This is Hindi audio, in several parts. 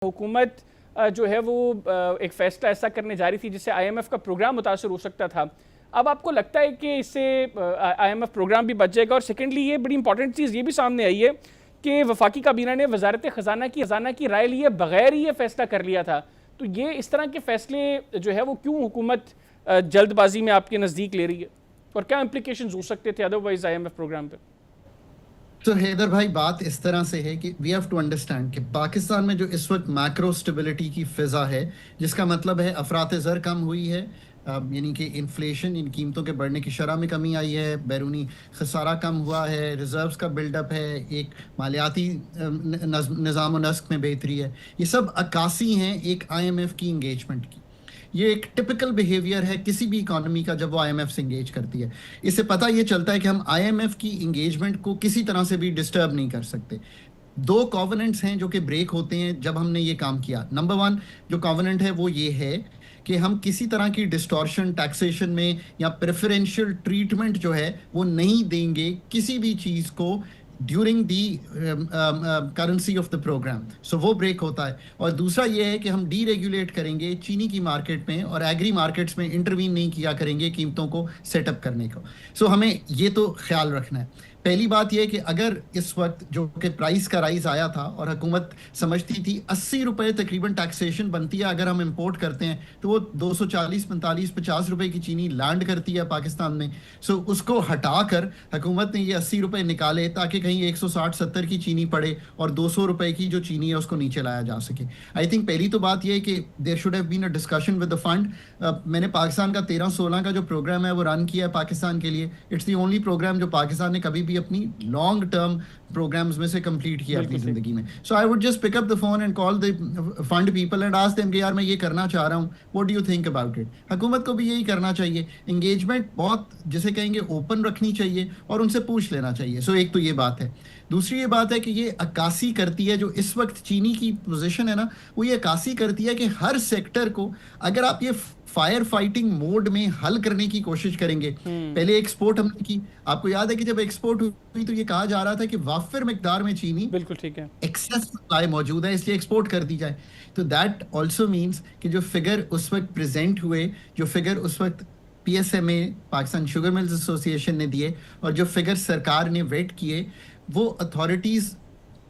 हुकूमत जो है वो एक फ़ैसला ऐसा करने जा रही थी जिससे आईएमएफ का प्रोग्राम मुतासर हो सकता था। अब आपको लगता है कि इससे आईएमएफ प्रोग्राम भी बच जाएगा? और सेकेंडली ये बड़ी इंपॉर्टेंट चीज़ ये भी सामने आई है कि वफाकी काबीना ने वजारत ख़जाना की राय लिए बगैर ही ये फ़ैसला कर लिया था। तो ये इस तरह के फ़ैसले जो है वो क्यों हुकूमत जल्दबाजी में आपके नज़दीक ले रही है, और क्या इम्प्लीकेशंस हो सकते थे अदरवाइज आईएमएफ प्रोग्राम पर? तो हैदर भाई, बात इस तरह से है कि वी हैव टू अंडरस्टैंड कि पाकिस्तान में जो इस वक्त मैक्रो स्टेबिलिटी की फिजा है, जिसका मतलब है अफरात ज़र कम हुई है, यानी कि इन्फ्लेशन, इन कीमतों के बढ़ने की शरह में कमी आई है, बैरूनी खसारा कम हुआ है, रिजर्व्स का बिल्डअप है, एक मालियाती निज़ाम व नस्क में बेहतरी है। ये सब अक्कासी हैं एक आईएमएफ की इंगेजमेंट की। ये एक टिपिकल बिहेवियर है किसी भी इकोनॉमी का जब वो आईएमएफ से इंगेज करती है। इससे पता ये चलता है कि हम आईएमएफ की इंगेजमेंट को किसी तरह से भी डिस्टर्ब नहीं कर सकते। दो कॉवेनेंट्स हैं जो कि ब्रेक होते हैं जब हमने ये काम किया। नंबर वन जो कॉवेनेंट है वो ये है कि हम किसी तरह की डिस्टॉर्शन टैक्सेशन में या प्रेफरेंशियल ट्रीटमेंट जो है वो नहीं देंगे किसी भी चीज़ को during the currency of the programme. So वो ब्रेक होता है। और दूसरा ये है कि हम डीरेगुलेट करेंगे चीनी की मार्केट में और एग्री मार्केट्स में इंटरवीन नहीं किया करेंगे कीमतों को सेटअप करने को। सो हमें ये तो ख्याल रखना है। पहली बात यह कि अगर इस वक्त जो कि प्राइस का राइज आया था और हुकूमत समझती थी 80 रुपए तकरीबन टैक्सेशन बनती है अगर हम इंपोर्ट करते हैं, तो वो 240, 45, 50 रुपए की चीनी लैंड करती है पाकिस्तान में। सो उसको हटाकर हुकूमत ने ये 80 रुपए निकाले ताकि कहीं 160, 70 की चीनी पड़े और 200 रुपए की जो चीनी है उसको नीचे लाया जा सके। आई थिंक पहली तो बात यह है कि there should have been a discussion with the fund. मैंने पाकिस्तान का 13-16 का जो प्रोग्राम है वो रन किया है पाकिस्तान के लिए। इट्स दी ओनली प्रोग्राम जो पाकिस्तान ने कभी भी अपनी लॉन्ग टर्म प्रोग्राम्स में से कंप्लीट किया अपनी जिंदगी में। So I would just pick up the phone and call the fund people and ask them कि यार मैं ये करना चाह रहा हूँ, what do you think about it. हुकूमत को भी यही करना चाहिए, एंगेजमेंट बहुत जिसे कहेंगे ओपन रखनी चाहिए और उनसे पूछ लेना चाहिए। सो एक तो ये बात है। दूसरी ये बात है कि ये अक्कासी करती है, जो इस वक्त चीनी की पोजीशन है ना, वो ये अक्कासी करती है कि हर सेक्टर को अगर आप ये फायर फाइटिंग मोड में हल करने की कोशिश करेंगे। पहले एक्सपोर्ट हमने की, आपको याद है कि जब एक्सपोर्ट हुई तो ये कहा जा रहा था कि वाफिर मिकदार में चीनी, बिल्कुल ठीक है, एक्सेस सप्लाई मौजूद है इसलिए एक्सपोर्ट कर दी जाए। तो दैट ऑल्सो मीन्स कि जो फिगर उस वक्त प्रेजेंट हुए, जो फिगर उस वक्त पीएसएमए पाकिस्तान शुगर मिल्स एसोसिएशन ने दिए और जो फिगर सरकार ने वेट किए, वो अथॉरिटीज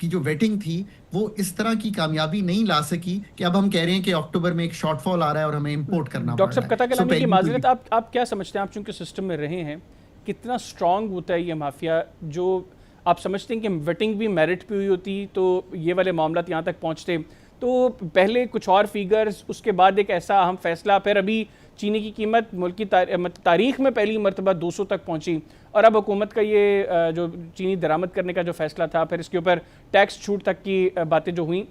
की जो वेटिंग थी वो इस तरह की कामयाबी नहीं ला सकी कि अब हम कह रहे हैं कि अक्टूबर में एक शॉर्टफॉल आ रहा है और हमें इंपोर्ट करना पड़ रहा है। डॉक्टर साहब कता कलामी की माजरत, आप क्या समझते हैं, आप चूंकि सिस्टम में रहे हैं, कितना स्ट्रांग होता है ये माफिया? जो आप समझते हैं कि वेटिंग भी मेरिट पे हुई होती तो ये वाले मामला यहाँ तक पहुँचते? तो पहले कुछ और फिगर्स, उसके बाद एक ऐसा अहम फैसला, फिर अभी चीनी की कीमत मुल्क की तारीख में पहली मरतबा 200 तक पहुंची, और अब हुकूमत का ये जो चीनी दरामद करने का जो फैसला था, फिर इसके ऊपर टैक्स छूट तक की बातें जो हुई।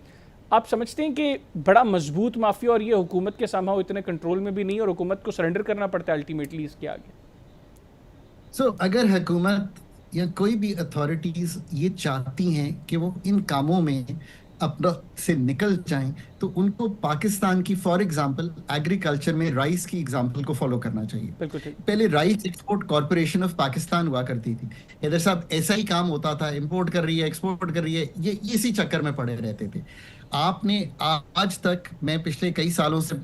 आप समझते हैं कि बड़ा मजबूत माफिया और ये हुकूमत के सामने इतने कंट्रोल में भी नहीं, और हुकूमत को सरेंडर करना पड़ता है अल्टीमेटली इसके आगे? अगर हुकूमत या कोई भी अथॉरिटीज ये चाहती हैं कि वो इन कामों में अपना से निकल जाएं, तो उनको पाकिस्तान की फॉर एग्जांपल एग्रीकल्चर में राइस की एग्जांपल को फॉलो करना चाहिए। पहले rice export corporation of Pakistan हुआ करती थी। इधर साहब ऐसा ही काम होता था, इंपोर्ट कर रही है, एक्सपोर्ट कर रही है, ये इसी चक्कर में पड़े रहते थे। आपने आज तक, मैं पिछले कई सालों से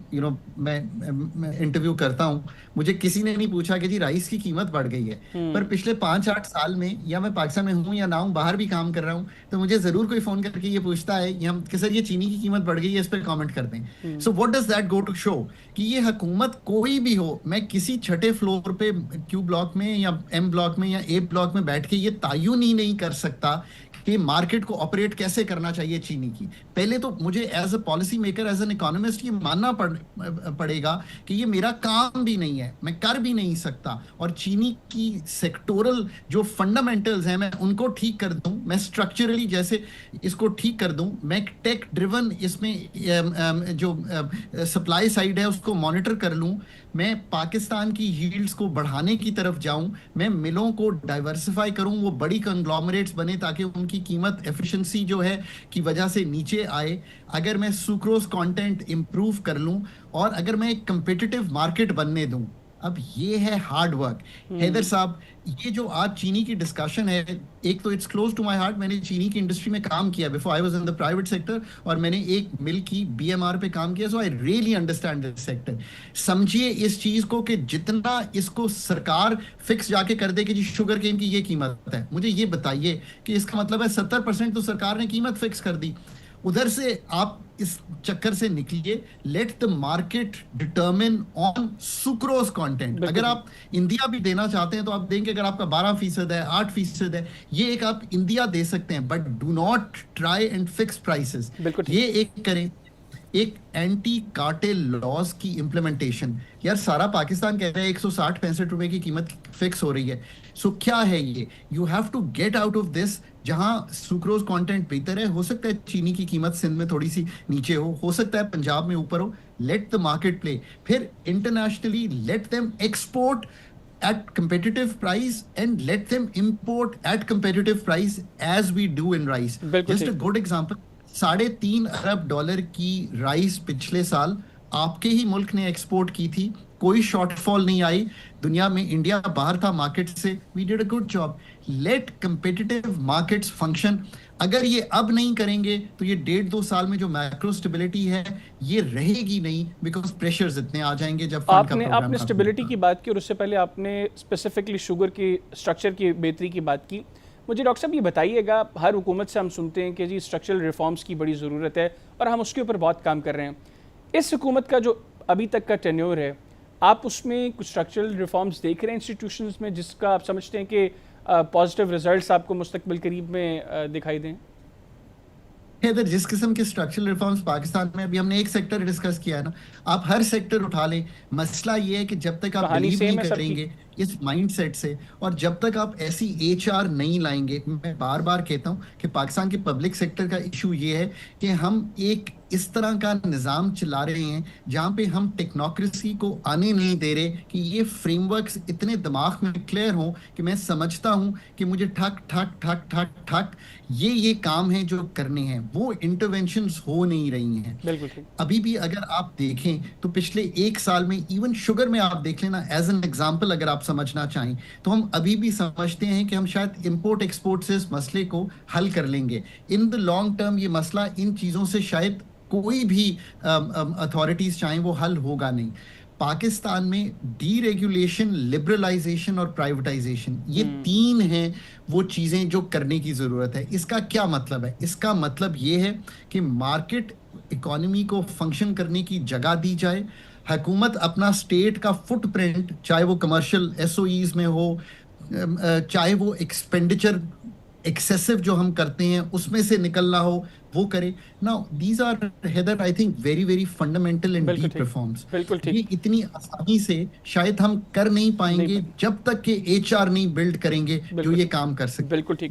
मैं इंटरव्यू करता हूं, मुझे किसी ने नहीं पूछा कि जी राइस की कीमत बढ़ गई है। पर पिछले 5-8 साल में, या मैं पाकिस्तान में हूं या ना हूं, बाहर भी काम कर रहा हूं, तो मुझे जरूर कोई फोन करके ये पूछता है कि सर ये चीनी की कीमत बढ़ गई है, इस पर कमेंट कर दें। So what does that go to show कि ये हुकूमत कोई भी हो, मैं किसी छठे फ्लोर पे क्यू ब्लॉक में या एम ब्लॉक में या ए ब्लॉक में बैठ के ये तायुन ही नहीं कर सकता कि मार्केट को ऑपरेट कैसे करना चाहिए चीनी की। पहले तो मुझे as a policy maker, as an economist ये मानना पड़ेगा कि ये मेरा काम भी नहीं है, मैं कर भी नहीं सकता। और चीनी की सेक्टोरल जो फंडामेंटल्स हैं मैं उनको ठीक कर दूं, मैं स्ट्रक्चरली जैसे इसको ठीक कर दूं, मैं टेक ड्रिवन इसमें जो सप्लाई साइड है उसको मॉनिटर कर लूं, मैं पाकिस्तान की यील्ड्स को बढ़ाने की तरफ जाऊं, मैं मिलों को डाइवर्सिफाई करूं, वो बड़ी कंग्लोमरेट्स बने ताकि उनकी कीमत एफिशिएंसी जो है की वजह से नीचे आए, अगर मैं सुक्रोज कंटेंट इंप्रूव कर लूं, और अगर मैं एक कंपिटिटिव मार्केट बनने दूं, अब ये है हार्ड वर्क। हैदर साहब, ये जो आज चीनी की डिस्कशन है, एक तो it's close to my heart. मैंने चीनी की इंडस्ट्री में काम किया before I was in the private sector, और मैंने एक मिल की बीएमआर पे काम किया, so I really understand this sector. समझिए इस चीज को कि जितना इसको सरकार फिक्स जाके कर दे कि जी शुगर केन की ये कीमत है, मुझे ये बताइए कि इसका मतलब है 70% तो सरकार ने कीमत फिक्स कर दी। उधर से आप इस चक्कर से निकलिए, let the market determine on sucrose content. अगर आप इंडिया भी देना चाहते हैं तो आप देंगे, अगर आपका 12% है, 8% है, ये एक आप इंडिया दे सकते हैं, but do not try and fix prices. ये एक करें। एक एंटी कार्टेल लॉज की इंप्लीमेंटेशन, यार सारा पाकिस्तान कह रहा है 160-65 रुपए की कीमत फिक्स हो रही है, सो क्या है ये? You have to get out of this. जहां सुक्रोज कंटेंट बेहतर है, हो सकता है चीनी की कीमत सिंध में थोड़ी सी नीचे हो सकता है पंजाब में ऊपर हो, लेट द मार्केट प्ले। फिर internationally let them export at competitive price and let them import at competitive price as we do in rice. Just a good example, $3.5 अरब की राइस पिछले साल आपके ही मुल्क ने एक्सपोर्ट की थी, कोई शॉर्टफॉल नहीं आई दुनिया में, इंडिया बाहर था मार्केट से, we did a good job. Let competitive markets function. अगर ये अब नहीं करेंगे तो ये 1.5-2 साल में जो मैक्रो स्टेबिलिटी है ये रहेगी नहीं, बिकॉज प्रेशर्स इतने आ जाएंगे जब फंड का प्रोग्राम आपने स्टेबिलिटी की बात की और उससे पहले आपने स्पेसिफिकली शुगर की स्ट्रक्चर की बेहतरी की बात की। मुझे डॉक्टर साहब ये बताइएगा, हर हुकूमत से हम सुनते हैं कि जी स्ट्रक्चरल रिफॉर्म्स की बड़ी ज़रूरत है और हम उसके ऊपर बहुत काम कर रहे हैं। इस हुकूमत का जो अभी तक का टेन्योर है, आप उसमें कुछ स्ट्रक्चरल रिफॉर्म्स देख रहे हैं इंस्टीट्यूशंस में जिसका आप समझते हैं कि पॉजिटिव रिजल्ट्स आपको मुस्तकबिल करीब में दिखाई दें? इधर जिस किस्म के स्ट्रक्चरल रिफॉर्म्स पाकिस्तान में, अभी हमने एक सेक्टर डिस्कस किया है ना, आप हर सेक्टर उठा लें, मसला ये है कि जब तक आप बिलीव नहीं करेंगे इस माइंडसेट से, और जब तक आप ऐसी एचआर नहीं लाएंगे, मैं बार बार कहता हूं कि पाकिस्तान के पब्लिक सेक्टर का इशू ये है कि हम एक इस तरह का निज़ाम चला रहे हैं जहां पे हम टेक्नोक्रेसी को आने नहीं दे रहे कि ये फ्रेमवर्क्स इतने दिमाग में क्लियर हों कि मैं समझता हूं कि मुझे ठक ठक ठक ठक ठक ये काम है जो करने हैं, वो इंटरवेंशंस हो नहीं रही हैं। अभी भी अगर आप देखें तो पिछले 1 साल में, इवन शुगर में आप देख लेना एज एन एग्जांपल, अगर आप समझना चाहें तो हम अभी भी समझते हैं कि हम शायद इंपोर्ट एक्सपोर्ट से इस मसले को हल कर लेंगे। इन द लॉन्ग टर्म ये मसला इन चीज़ों से शायद कोई भी अथॉरिटीज चाहें वो हल होगा नहीं। पाकिस्तान में डीरेगुलेशन, लिबरलाइजेशन और प्राइवेटाइजेशन, ये 3 हैं वो चीज़ें जो करने की ज़रूरत है। इसका क्या मतलब है? इसका मतलब ये है कि मार्केट इकोनॉमी को फंक्शन करने की जगह दी जाए, हुकूमत अपना स्टेट का फुटप्रिंट, चाहे वो कमर्शियल एसओईज में हो, चाहे वो एक्सपेंडिचर एक्सेसिव जो हम करते हैं उसमें से निकलना हो, वो करे। Now these are either I think very very fundamental and deep reforms. ये इतनी आसानी से शायद हम कर नहीं पाएंगे जब तक कि एचआर नहीं बिल्ड करेंगे जो ये काम कर सके। बिल्कुल ठीक।